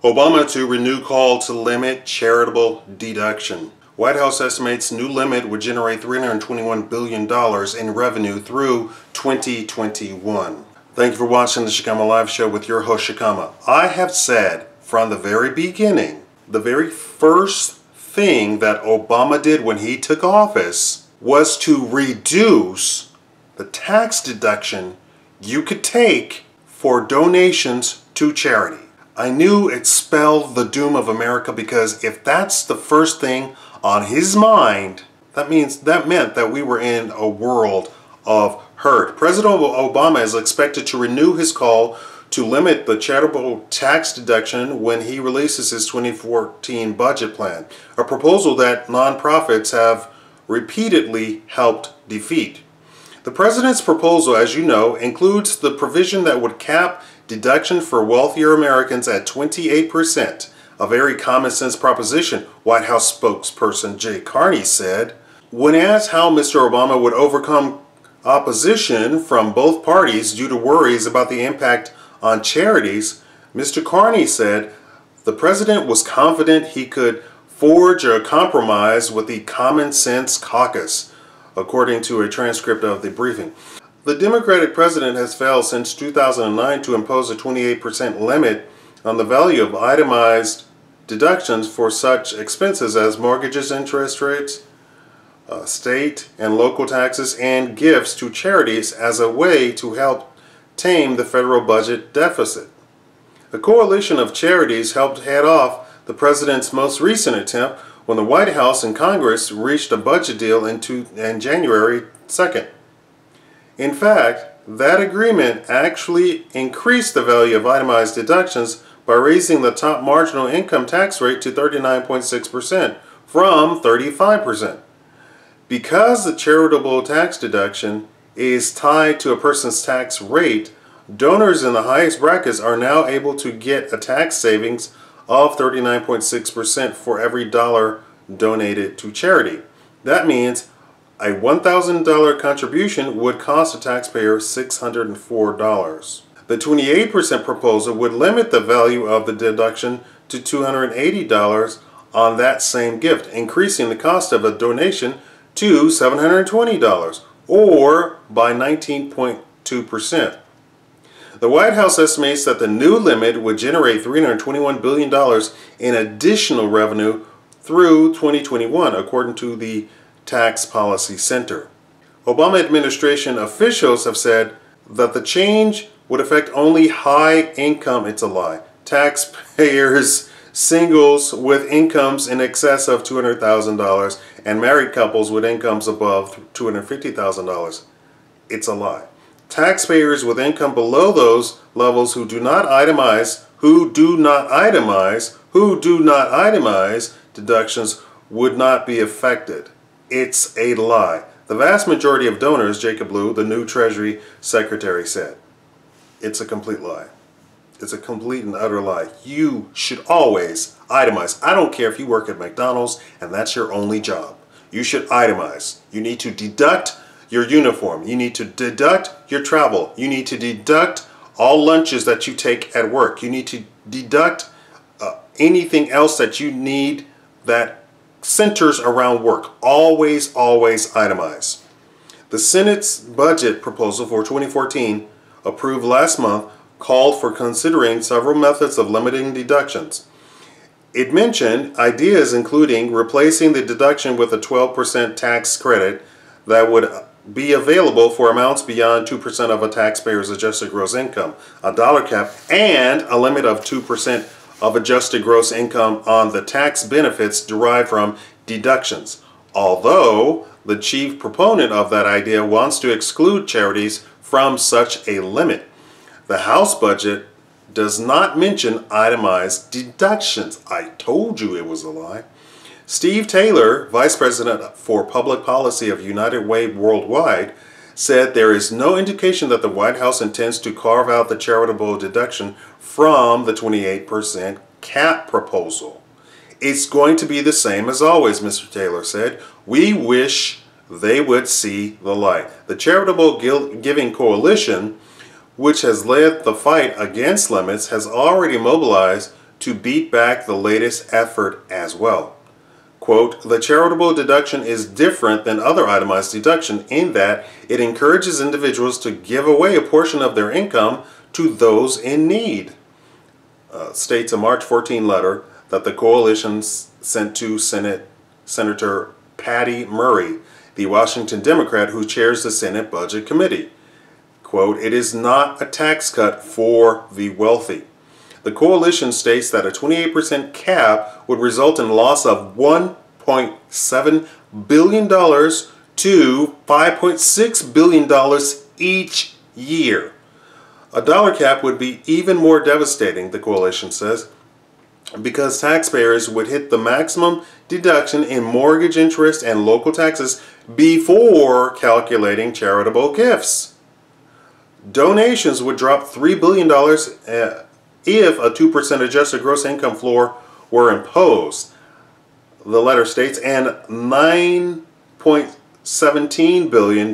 Obama to renew call to limit charitable deduction. White House estimates new limit would generate $321 billion in revenue through 2021. Thank you for watching the Shikama Live Show with your host Shikama. I have said from the very beginning, the very first thing that Obama did when he took office was to reduce the tax deduction you could take for donations to charity. I knew it spelled the doom of America, because if that's the first thing on his mind, that meant that we were in a world of hurt. President Obama is expected to renew his call to limit the charitable tax deduction when he releases his 2014 budget plan, a proposal that nonprofits have repeatedly helped defeat. The president's proposal, as you know, includes the provision that would cap deduction for wealthier Americans at 28%, a very common sense proposition, White House spokesperson Jay Carney said. When asked how Mr. Obama would overcome opposition from both parties due to worries about the impact on charities, Mr. Carney said the president was confident he could forge a compromise with the common sense caucus, according to a transcript of the briefing. The Democratic president has failed since 2009 to impose a 28% limit on the value of itemized deductions for such expenses as mortgages, interest rates, state and local taxes, and gifts to charities as a way to help tame the federal budget deficit. A coalition of charities helped head off the president's most recent attempt when the White House and Congress reached a budget deal in January 2nd. In fact, that agreement actually increased the value of itemized deductions by raising the top marginal income tax rate to 39.6% from 35%. Because the charitable tax deduction is tied to a person's tax rate, donors in the highest brackets are now able to get a tax savings of 39.6% for every dollar donated to charity. That means a $1,000 contribution would cost a taxpayer $604. The 28% proposal would limit the value of the deduction to $280 on that same gift, increasing the cost of a donation to $720, or by 19.2%. The White House estimates that the new limit would generate $321 billion in additional revenue through 2021, according to the Tax Policy Center. Obama administration officials have said that the change would affect only high-income, it's a lie, taxpayers, singles with incomes in excess of $200,000, and married couples with incomes above $250,000. It's a lie. Taxpayers with income below those levels who do not itemize deductions would not be affected. It's a lie. The vast majority of donors, Jacob Lew, the new Treasury Secretary, said. It's a complete lie. It's a complete and utter lie. You should always itemize. I don't care if you work at McDonald's and that's your only job. You should itemize. You need to deduct your uniform. You need to deduct your travel. You need to deduct all lunches that you take at work. You need to deduct anything else that you need that centers around work. Always, always itemize. The Senate's budget proposal for 2014, approved last month, called for considering several methods of limiting deductions. It mentioned ideas including replacing the deduction with a 12% tax credit that would be available for amounts beyond 2% of a taxpayer's adjusted gross income, a dollar cap, and a limit of 2% of adjusted gross income on the tax benefits derived from deductions. Although the chief proponent of that idea wants to exclude charities from such a limit. The House budget does not mention itemized deductions. I told you it was a lie. Steve Taylor, Vice President for Public Policy of United Way Worldwide, said there is no indication that the White House intends to carve out the charitable deduction from the 28% cap proposal. It's going to be the same as always, Mr. Taylor said. We wish they would see the light. The Charitable Giving Coalition, which has led the fight against limits, has already mobilized to beat back the latest effort as well. Quote, the charitable deduction is different than other itemized deduction in that it encourages individuals to give away a portion of their income to those in need, states a March 14 letter that the coalition sent to Senator Patty Murray, the Washington Democrat who chairs the Senate Budget Committee. Quote, it is not a tax cut for the wealthy. The coalition states that a 28% cap would result in loss of $1.7 billion to $5.6 billion each year. A dollar cap would be even more devastating, the coalition says, because taxpayers would hit the maximum deduction in mortgage interest and local taxes before calculating charitable gifts. Donations would drop $3 billion if a 2% adjusted gross income floor were imposed, the letter states, and $9.17 billion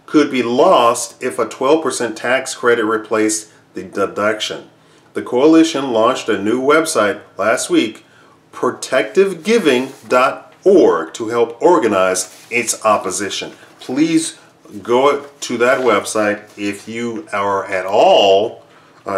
could be lost if a 12% tax credit replaced the deduction. The coalition launched a new website last week, protectivegiving.org, to help organize its opposition. Please go to that website if you are at all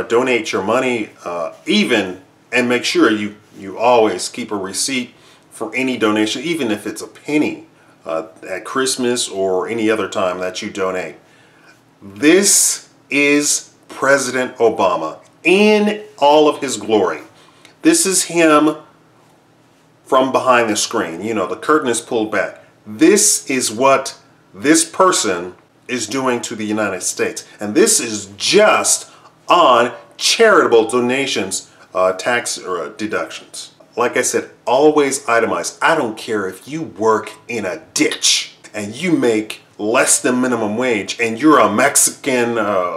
donate your money, and make sure you always keep a receipt for any donation, even if it's a penny at Christmas or any other time that you donate. This is President Obama in all of his glory. This is him from behind the screen. You know, the curtain is pulled back. This is what this person is doing to the United States. And this is just on charitable donations, tax deductions. Like I said, always itemize. I don't care if you work in a ditch and you make less than minimum wage and you're a Mexican,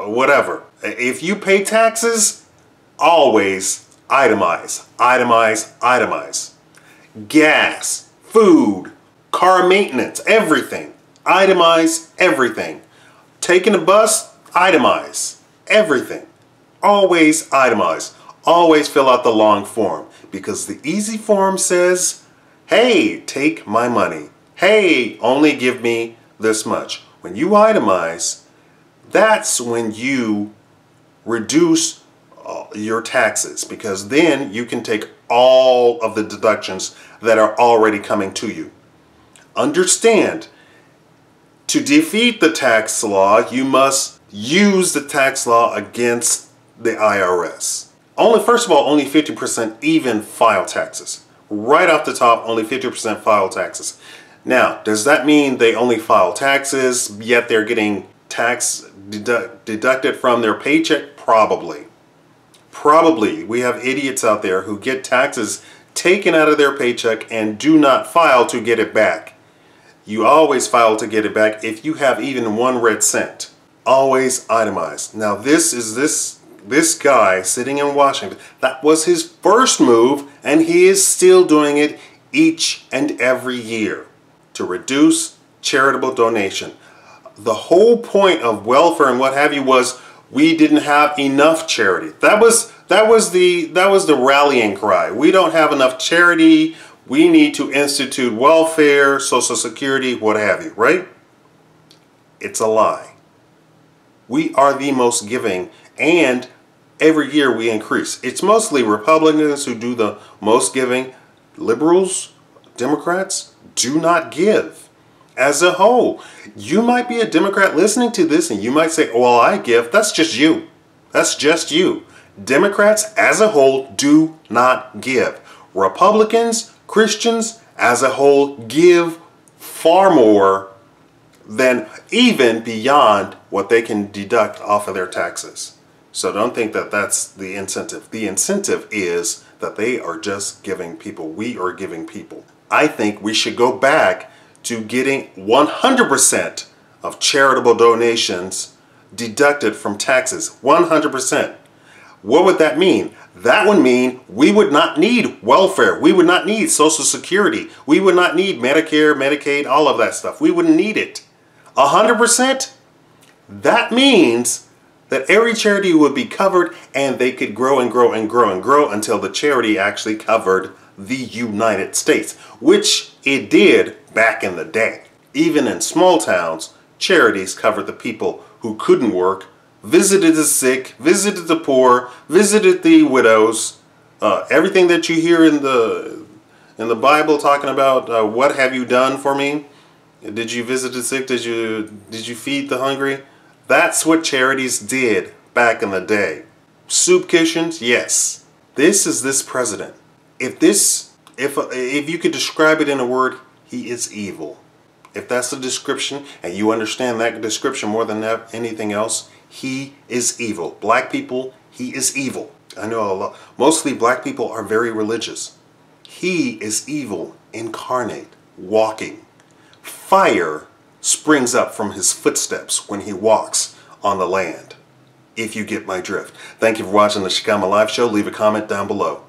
whatever. If you pay taxes, always itemize, itemize, itemize. Gas, food, car maintenance, everything. Itemize everything. Taking a bus, itemize everything. Always itemize. Always fill out the long form, because the easy form says, hey, take my money. Hey, only give me this much. When you itemize, that's when you reduce your taxes, because then you can take all of the deductions that are already coming to you. Understand, to defeat the tax law, you must use the tax law against the IRS. First of all, only 50% even file taxes. Right off the top, only 50% file taxes. Now, does that mean they only file taxes, yet they're getting tax deducted from their paycheck? Probably. Probably. We have idiots out there who get taxes taken out of their paycheck and do not file to get it back. You always file to get it back if you have even 1 red cent. Always itemize. Now this guy sitting in Washington, that was his first move, and he is still doing it each and every year to reduce charitable donation. The whole point of welfare and what have you was we didn't have enough charity. That was the rallying cry. We don't have enough charity. We need to institute welfare, Social Security, what have you, right? It's a lie. We are the most giving, and every year we increase. It's mostly Republicans who do the most giving. Liberals, Democrats do not give. As a whole, you might be a Democrat listening to this and you might say, well, I give. That's just you. That's just you. Democrats as a whole do not give. Republicans, Christians as a whole give far more than even beyond what they can deduct off of their taxes. So don't think that that's the incentive. The incentive is that they are just giving people. We are giving people. I think we should go back to getting 100% of charitable donations deducted from taxes. 100%. What would that mean? That would mean we would not need welfare. We would not need Social Security. We would not need Medicare, Medicaid, all of that stuff. We wouldn't need it. 100%? That means That every charity would be covered and they could grow and grow and grow and grow until the charity actually covered the United States, which it did back in the day. Even in small towns, charities covered the people who couldn't work, visited the sick, visited the poor, visited the widows. Everything that you hear in the Bible talking about, what have you done for me? Did you visit the sick? Did you feed the hungry? That's what charities did back in the day. Soup kitchens, yes. This is this president. If you could describe it in a word, he is evil. If that's the description, and you understand that description more than anything else, he is evil. Black people, he is evil. I know mostly black people are very religious. He is evil incarnate, walking. Fire springs up from his footsteps when he walks on the land. If you get my drift. Thank you for watching the Shikama Live Show. Leave a comment down below.